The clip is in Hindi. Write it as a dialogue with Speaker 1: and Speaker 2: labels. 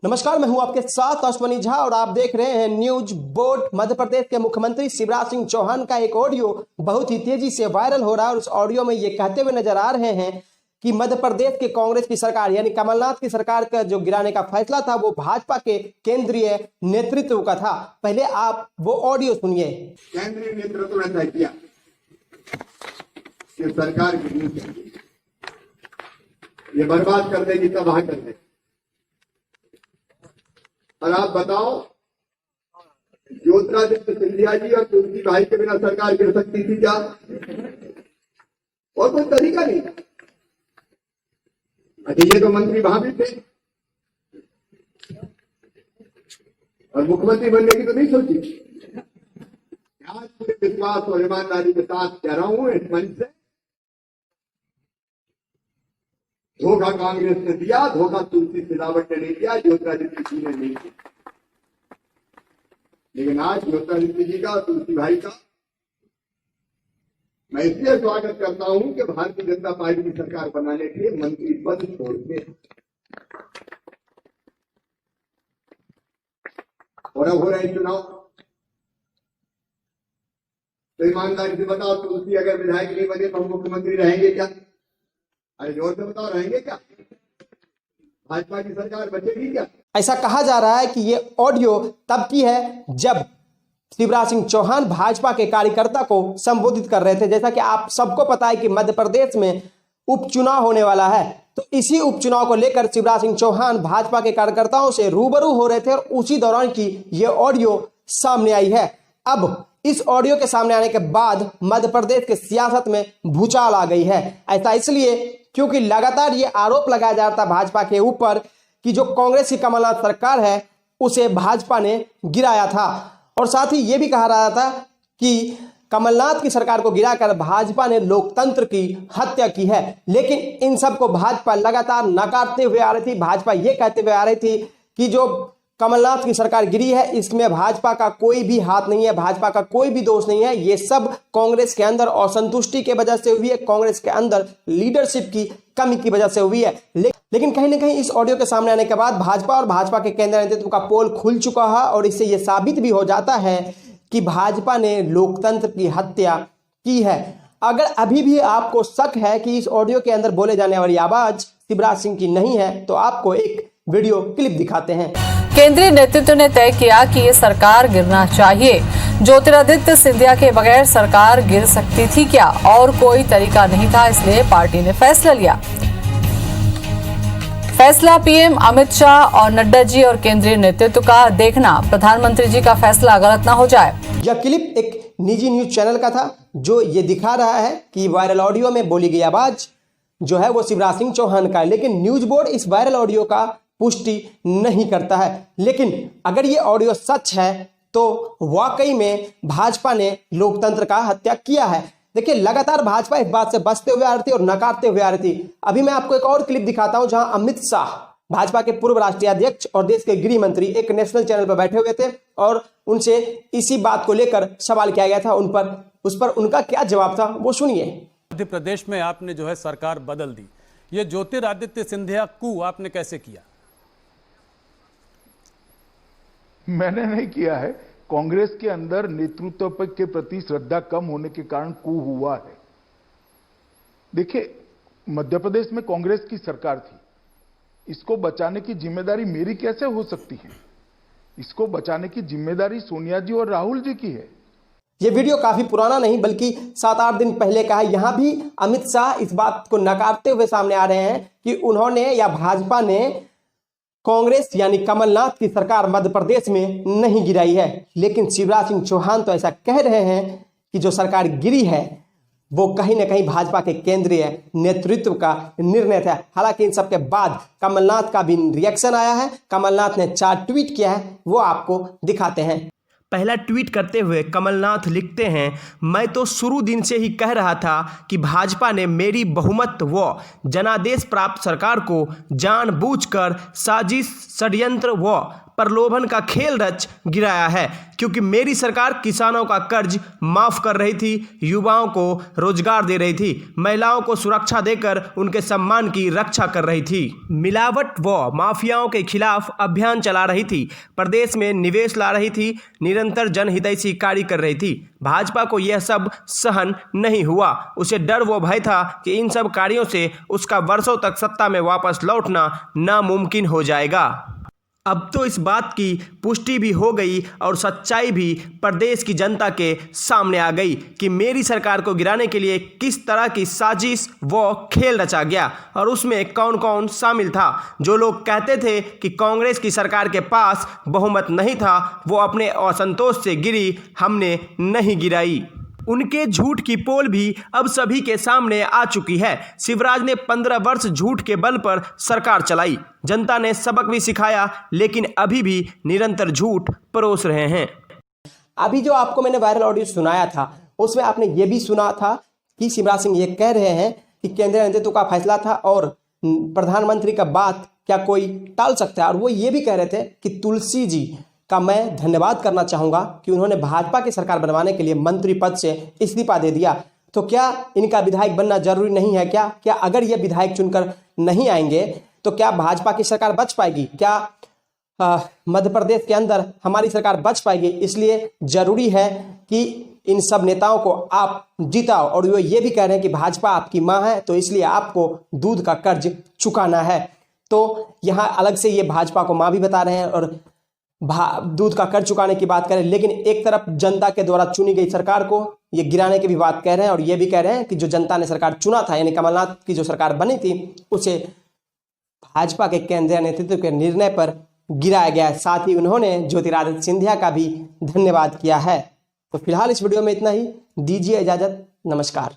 Speaker 1: नमस्कार, मैं हूं आपके साथ अश्वनी झा और आप देख रहे हैं न्यूज बोर्ड। मध्य प्रदेश के मुख्यमंत्री शिवराज सिंह चौहान का एक ऑडियो बहुत ही तेजी से वायरल हो रहा है और उस ऑडियो में ये कहते हुए नजर आ रहे हैं कि मध्य प्रदेश के कांग्रेस की सरकार यानी कमलनाथ की सरकार का जो गिराने का फैसला था वो भाजपा के केंद्रीय नेतृत्व का था। पहले आप वो ऑडियो सुनिए।
Speaker 2: केंद्रीय नेतृत्व ने तय किया कि सरकार गिरनी चाहिए, ये बर्बाद कर देगी, तबाह कर देगी। और आप बताओ, ज्योतिरादित्य सिंधिया जी और तुलसी भाई के बिना सरकार गिर सकती थी क्या? और कोई तरीका नहीं। अच्छा, ये तो मंत्री वहां भी थे और मुख्यमंत्री बनने की तो नहीं सोची। आज पूरे विश्वास और ईमानदारी के साथ कह रहा हूं इस मंच से, धोखा कांग्रेस ने दिया, धोखा तुलसी सिलावट ने नहीं दिया, ज्योतिरादित्य जी ने नहीं दिया। लेकिन आज ज्योतिरादित्य जी का और तुलसी भाई का मैं इसलिए स्वागत करता हूं कि भारतीय जनता पार्टी की सरकार बनाने के लिए मंत्री पद छोड़ के और अब हो रहे चुनाव। तो ईमानदारी से बताओ, तुलसी अगर विधायक नहीं बने तो हम मुख्यमंत्री रहेंगे क्या? अरे जोर से बताओ, रहेंगे क्या? भाजपा की सरकार बचेगी क्या?
Speaker 1: ऐसा कहा जा रहा है कि ये ऑडियो तब की है जब शिवराज सिंह चौहान भाजपा के कार्यकर्ता को संबोधित कर रहे थे। जैसा कि आप सबको पता है कि मध्य प्रदेश में उपचुनाव होने वाला है, तो इसी उपचुनाव को लेकर शिवराज सिंह चौहान भाजपा के कार्यकर्ताओं से रूबरू हो रहे थे और उसी दौरान की ये ऑडियो सामने आई है। अब इस ऑडियो के सामने आने के बाद मध्य प्रदेश के सियासत में भूचाल आ गई है। ऐसा इसलिए क्योंकि लगातार ये आरोप लगाया जा रहा था भाजपा के ऊपर कि जो कांग्रेस की कमलनाथ सरकार है उसे भाजपा ने गिराया था, और साथ ही ये भी कहा रहा था कि कमलनाथ की सरकार को गिराकर भाजपा ने लोकतंत्र की हत्या की है। लेकिन इन सब को भाजपा लगातार नकारते हुए आ रही थी। भाजपा ये कहते हुए आ रही थी कि जो कमलनाथ की सरकार गिरी है इसमें भाजपा का कोई भी हाथ नहीं है, भाजपा का कोई भी दोष नहीं है, ये सब कांग्रेस के अंदर असंतुष्टि के वजह से हुई है, कांग्रेस के अंदर लीडरशिप की कमी की वजह से हुई है। लेकिन कहीं ना कहीं इस ऑडियो के सामने आने के बाद भाजपा और भाजपा के केंद्रीय नेतृत्व का पोल खुल चुका है और इससे यह साबित भी हो जाता है कि भाजपा ने लोकतंत्र की हत्या की है। अगर अभी भी आपको शक है कि इस ऑडियो के अंदर बोले जाने वाली आवाज शिवराज सिंह की नहीं है, तो आपको एक वीडियो क्लिप दिखाते हैं।
Speaker 3: केंद्रीय नेतृत्व ने तय किया कि ये सरकार गिरना चाहिए। ज्योतिरादित्य सिंधिया के बगैर सरकार गिर सकती थी क्या? और कोई तरीका नहीं था, इसलिए पार्टी ने फैसला लिया। फैसला पीएम अमित शाह और नड्डा जी और केंद्रीय नेतृत्व का देखना, प्रधानमंत्री जी का फैसला गलत ना हो जाए।
Speaker 1: यह क्लिप एक निजी न्यूज चैनल का था जो ये दिखा रहा है कि वायरल ऑडियो में बोली गई आवाज जो है वो शिवराज सिंह चौहान का है। लेकिन न्यूज बोर्ड इस वायरल ऑडियो का पुष्टि नहीं करता है। लेकिन अगर ये ऑडियो सच है तो वाकई में भाजपा ने लोकतंत्र का हत्या किया है। देखिए, लगातार भाजपा इस बात से बचते हुए आ रही थी और नकारते हुए आ रही थी। अभी मैं आपको एक और क्लिप दिखाता हूं जहां अमित शाह, भाजपा के पूर्व राष्ट्रीय अध्यक्ष और देश के गृह मंत्री, एक नेशनल चैनल पर बैठे हुए थे और उनसे इसी बात को लेकर सवाल किया गया था। उस पर उनका क्या जवाब था वो सुनिए।
Speaker 4: मध्य प्रदेश में आपने जो है सरकार बदल दी, ये ज्योतिरादित्य सिंधिया कू आपने कैसे किया?
Speaker 5: मैंने नहीं किया है। कांग्रेस के अंदर नेतृत्व के प्रति श्रद्धा कम होने के कारण कू हुआ है। देखिए, मध्य प्रदेश में कांग्रेस की सरकार थी, इसको बचाने की जिम्मेदारी मेरी कैसे हो सकती है? इसको बचाने की जिम्मेदारी सोनिया जी और राहुल जी की है।
Speaker 1: ये वीडियो काफी पुराना नहीं बल्कि 7-8 दिन पहले का है। यहां भी अमित शाह इस बात को नकारते हुए सामने आ रहे हैं कि उन्होंने या भाजपा ने कांग्रेस यानी कमलनाथ की सरकार मध्य प्रदेश में नहीं गिराई है। लेकिन शिवराज सिंह चौहान तो ऐसा कह रहे हैं कि जो सरकार गिरी है वो कहीं ना कहीं भाजपा के केंद्रीय नेतृत्व का निर्णय था। हालांकि इन सबके बाद कमलनाथ का भी रिएक्शन आया है। कमलनाथ ने 4 ट्वीट किया है, वो आपको दिखाते हैं। पहला ट्वीट करते हुए कमलनाथ लिखते हैं, मैं तो शुरू दिन से ही कह रहा था कि भाजपा ने मेरी बहुमत व जनादेश प्राप्त सरकार को जानबूझकर साजिश, षड्यंत्र व प्रलोभन का खेल रच गिराया है, क्योंकि मेरी सरकार किसानों का कर्ज माफ कर रही थी, युवाओं को रोजगार दे रही थी, महिलाओं को सुरक्षा देकर उनके सम्मान की रक्षा कर रही थी, मिलावट व माफियाओं के खिलाफ अभियान चला रही थी, प्रदेश में निवेश ला रही थी, निरंतर जनहितैषी कार्य कर रही थी। भाजपा को यह सब सहन नहीं हुआ। उसे डर व भय था कि इन सब कार्यों से उसका वर्षों तक सत्ता में वापस लौटना नामुमकिन हो जाएगा। अब तो इस बात की पुष्टि भी हो गई और सच्चाई भी प्रदेश की जनता के सामने आ गई कि मेरी सरकार को गिराने के लिए किस तरह की साजिश व खेल रचा गया और उसमें कौन कौन शामिल था। जो लोग कहते थे कि कांग्रेस की सरकार के पास बहुमत नहीं था, वो अपने असंतोष से गिरी, हमने नहीं गिराई। उनके झूठ की पोल भी अब सभी के सामने आ चुकी है। शिवराज ने 15 वर्ष झूठ के बल पर सरकार चलाई, जनता ने सबक भी सिखाया, लेकिन अभी भी निरंतर झूठ परोस रहे हैं।
Speaker 6: अभी जो आपको मैंने वायरल ऑडियो सुनाया था, उसमें आपने ये भी सुना था कि शिवराज सिंह ये कह रहे हैं कि केंद्रीय नेतृत्व का फैसला था और प्रधानमंत्री का बात क्या कोई टाल सकता है। और वो ये भी कह रहे थे कि तुलसी जी का मैं धन्यवाद करना चाहूँगा कि उन्होंने भाजपा की सरकार बनवाने के लिए मंत्री पद से इस्तीफा दे दिया। तो क्या इनका विधायक बनना जरूरी नहीं है क्या अगर ये विधायक चुनकर नहीं आएंगे तो क्या भाजपा की सरकार बच पाएगी? क्या मध्य प्रदेश के अंदर हमारी सरकार बच पाएगी? इसलिए जरूरी है कि इन सब नेताओं को आप जिताओ। और वो ये भी कह रहे हैं कि भाजपा आपकी माँ है, तो इसलिए आपको दूध का कर्ज चुकाना है। तो यहाँ अलग से ये भाजपा को माँ भी बता रहे हैं और दूध का कर्ज चुकाने की बात करें, लेकिन एक तरफ जनता के द्वारा चुनी गई सरकार को ये गिराने की भी बात कह रहे हैं और ये भी कह रहे हैं कि जो जनता ने सरकार चुना था, यानी कमलनाथ की जो सरकार बनी थी, उसे भाजपा के केंद्रीय नेतृत्व के निर्णय पर गिराया गया है। साथ ही उन्होंने ज्योतिरादित्य सिंधिया का भी धन्यवाद किया है। तो फिलहाल इस वीडियो में इतना ही, दीजिए इजाजत, नमस्कार।